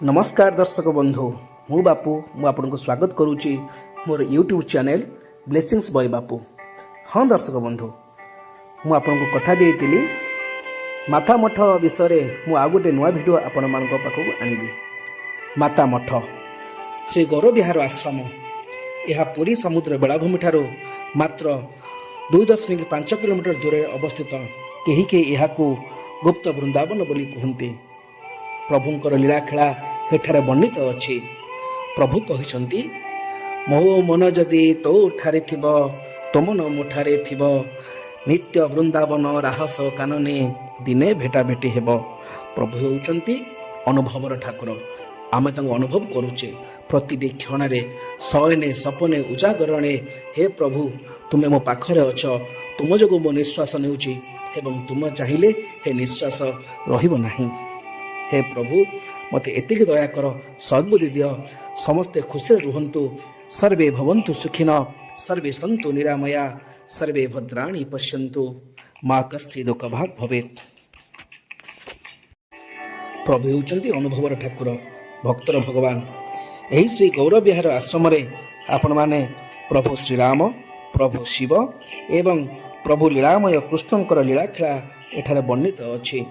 नमस्कार दर्शक बंधु मु बापू मु आपको स्वागत करुच्ची मोर यूट्यूब चैनल ब्लेसिंग्स बॉय बापू। हाँ दर्शक बंधु मु आपको कथा देती माता मठ विषय मु आ गोटे नुआ भिड आपण मान पाखक आनिबी। माता मठ श्री गौर विहार आश्रम यह पुरी समुद्र बेलाभूमि ठारू मात्र 2.5 किलोमीटर दूर अवस्थित। कहीं के यहाँ गुप्त वृंदावन बोली कहते। प्रभुंकर लीलाखेला एठारे वर्णित अच्छी। प्रभु कहिसंती मो मन जदि तो ठारे थिब तो मन मुठारे थिब नित्य वृंदावन राहस कानने दिने भेटा भेटी हेब। प्रभु होउचंती अनुभवर ठाकुर। आमे तांको अनुभव करुचे प्रतिटी क्षण शयने सपने उजागरणे। हे प्रभु तुमे मो पाखरे अछ, तुम जोगु मो निश्वास नेउची एवं तुम चाहिए हे निश्वास रहिब नाही। हे प्रभु मते एतिक दया कर, सद्बुद्धि दिय, समस्ते खुशी रुहंतु, सर्वे भवन्तु सुखिन, सर्वे सन्तु निरामया, सर्वे भद्राणि पश्यन्तु, मा कस्य दुःखभाग् भवेत्। प्रभु होउचंती अनुभवर ठाकुर, भक्तर भगवान। एही श्री गौर विहार आश्रम रे आपण माने प्रभु श्रीराम, प्रभु शिव एवं प्रभु लीलामय कृष्णंकर लीलाखेला एठारे वर्णित अछि।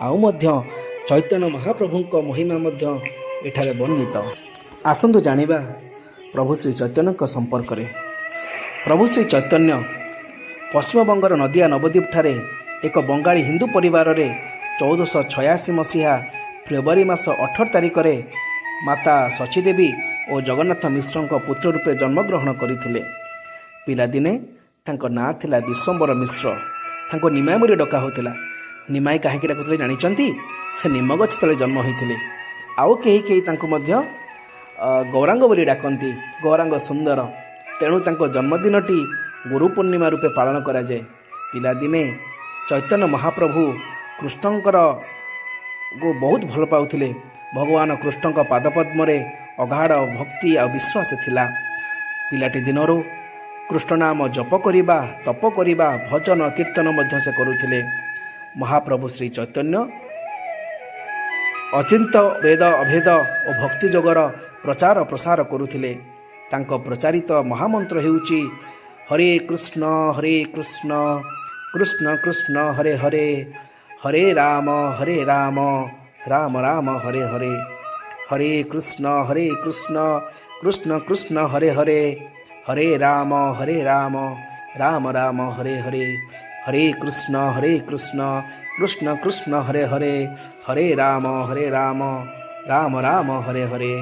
आउ मध्य चैतन्य महाप्रभुंक महिमा मध्य एठारे वर्णित। आसंतु जानिबा प्रभु श्री चैतन्य संपर्क रे। प्रभु श्री चैतन्य पश्चिम बंगर नदिया नवद्वीप ठारे एक बंगाली हिंदू परिवार रे 1486 मसीहा फेब्रुआरी मास 18 तारिख रे माता शचीदेवी और जगन्नाथ मिश्रंक पुत्र रूपे जन्मग्रहण करथिले। पिलादिने तांको नाँ थिला विश्वम्बर मिश्र। तांको निमाई बोली डका होतिला। निमाई काहेकि डाकुଥିଲେ जानिचंती? से निम गछ तले जन्म होइथिले। आउ केही केही तांको मध्य गौरांग बोली डाकंती। गौरांग सुंदर, तेणु तांको जन्मदिनटी गुरु पूर्णिमा रूपे पालन करा जाए। पिलादिने चैतन्य महाप्रभु कृष्णंकर को बहुत भल पाउथिले। भगवान कृष्णंक पादपद्म रे अगाढ़ भक्ति और विश्वास थिला। पिलाटी दिनरू कृष्ण नाम जप करिबा, तप करिबा, भजन कीर्तन मध्य से करुथिले। महाप्रभु श्री चैतन्य अचिंत वेद अभेद और भक्ति जोगर प्रचार प्रसार करुथिले। तांको प्रचारित महामंत्र हेउची हरे कृष्ण कृष्ण कृष्ण हरे हरे, हरे राम राम राम हरे हरे, हरे कृष्ण कृष्ण कृष्ण हरे हरे, हरे राम राम राम हरे हरे, हरे कृष्ण कृष्ण कृष्ण हरे हरे, हरे राम राम राम हरे हरे।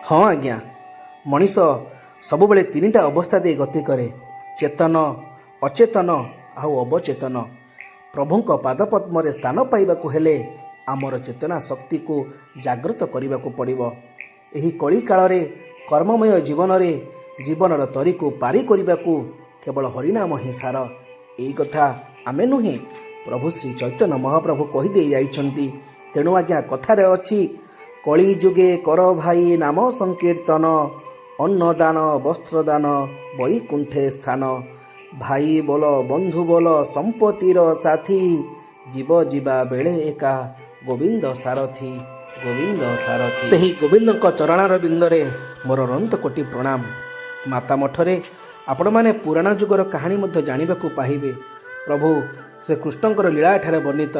हाँ आज्ञा, मनीष सबुबले तीनिटा अवस्था दे गति करे। चेतन, अचेतन आउ अवचेतन। प्रभुंक पादपद्म रे स्थान पाइबाकु हेले आमर चेतना शक्ति को जागृत करने को पड़िबो। एही कली काल रे कर्ममय जीवन रे जीवनर तरी को पारी करने को केवल हरिनाम ही सार। यही कथा आमे नुहे प्रभु श्री चैतन्य महाप्रभु कहीदे जाइछंती। तेणु आज्ञा कथारे अछि कली जुगे कर भाई नाम संकीर्तन, अन्नदान वस्त्रदान वैकुंठे स्थान, भाई बोल बंधु बोल संपत्तिर साथी, जीव जीवा बेले एका गोविंद सारथी, गोविंद सारथी। सही गोविंद चरणार बिंदरे मोर अनंत कोटि प्रणाम। माता मठरे आपण माने पुराण जुगर कहानी मध्य जानिबाकु पाइबे। प्रभु श्री कृष्णंकर लीला एठारे वर्णित।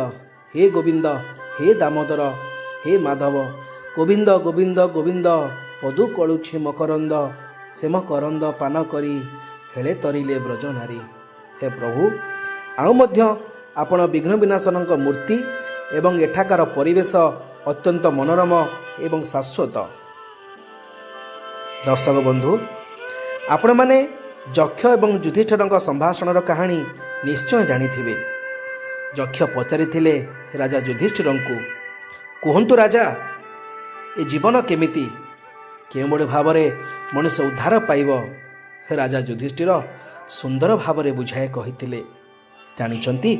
हे गोविंद, हे दामोदर, हे माधव, गोविंद गोविंद गोविंद पदु कलुछि मकरंद, से मकरंद पान करी हेले तरिले ब्रज नारी। हे प्रभु आउ मध्य आपण विघ्न विनाशनक मूर्ति एवं एठाकार परिवेश अत्यंत मनोरम एवं शाश्वत। दर्शक बंधु आपण माने यक्ष एवं युधिष्ठिरक संभाषणर कहानी निश्चय जानिथिबे। यक्ष पचारिथिले राजा युधिष्ठिरंकु, कहंतु राजा ए जीवन केमिति, केउभଳି भावरे मनुष्य उद्धार पाइब? राजा युधिष्ठिर सुंदर भावरे बुझाए कहिथिले। जानिचंती?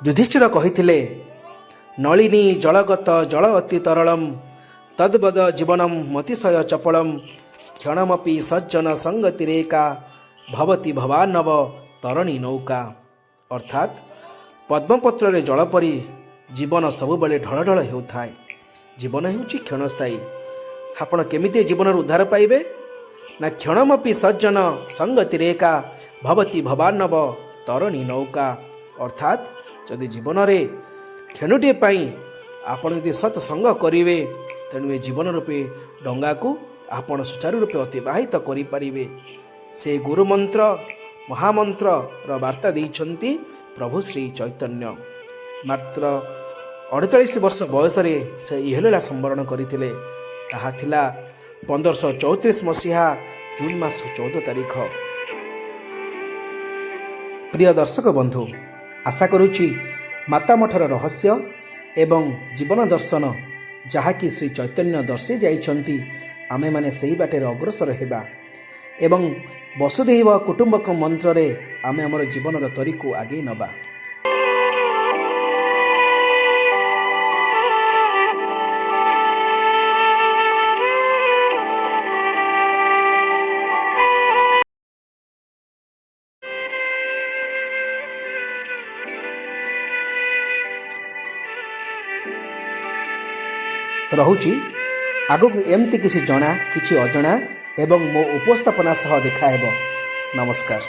युधिष्ठिर कहिथिले नलिनी जलगत जल अति तरलम, तद्वद जीवनम मतिशय चपलम, क्षणमपि सज्जन संगतिरेका, भवती भवानव तरणी नौका। अर्थात पद्मपत्र जल परी ଜୀବନ ସବୁବେଳେ ଢଳଢଳ ହେଉଥାଏ। ଜୀବନ ହେଉଛି କ୍ଷଣସ୍ଥାୟୀ। ଆପଣ କେମିତି ଜୀବନରୁ ଉଦ୍ଧାର ପାଇବେ? ନା କ୍ଷଣମପି ସଜ୍ଜନ ସଙ୍ଗତିରେକା ଭବତି ଭବାନବ ତରଣୀ ନୌକା। ଅର୍ଥାତ୍ ଯଦି ଜୀବନରେ କ୍ଷଣଟିଏ ପାଇଁ ଆପଣ ଯଦି ସତ୍ସଙ୍ଗ କରିବେ, ତେଣୁ ଏ ଜୀବନ ରୂପେ ଡଙ୍ଗାକୁ ଆପଣ ସୁଚାରୁ ରୂପେ ଅତିବାହିତ କରିପାରିବେ। ସେ ଗୁରୁମନ୍ତ୍ର ମହାମନ୍ତ୍ରର ବାର୍ତ୍ତା ଦେଇଛନ୍ତି ପ୍ରଭୁ ଶ୍ରୀ ଚୈତନ୍ୟ। ମାତ୍ର 48 ବର୍ଷ ବୟସରେ ସେ ଇହଲୀଳା ସମ୍ବରଣ କରିଥିଲେ। ତାହା ଥିଲା 1534 ମସିହା ଜୁନ୍ ମାସ 14 ତାରିଖ। ପ୍ରିୟ ଦର୍ଶକ ବନ୍ଧୁ, ଆଶା କରୁଛି ମାତାମଠର ରହସ୍ୟ ଏବଂ ଜୀବନ ଦର୍ଶନ ଯାହାକି ଶ୍ରୀ ଚୈତନ୍ୟ ଦର୍ଶାଇ ଯାଇଛନ୍ତି, ଆମେମାନେ ସେହି ବାଟରେ ଅଗ୍ରସର ହେବା ଏବଂ ବସୁଧୈବ କୁଟୁମ୍ବକ ମନ୍ତ୍ରରେ ଆମେ ଆମର ଜୀବନର ତରିକୁ ଆଗେଇ ନେବା। ରହୁଛି ଆଗକୁ ଏମିତି କିଛି ଜଣା କିଛି ଅଜଣା ଏବଂ ମୋ ଉପସ୍ଥାପନା ସହ ଦେଖାହେବ। ନମସ୍କାର।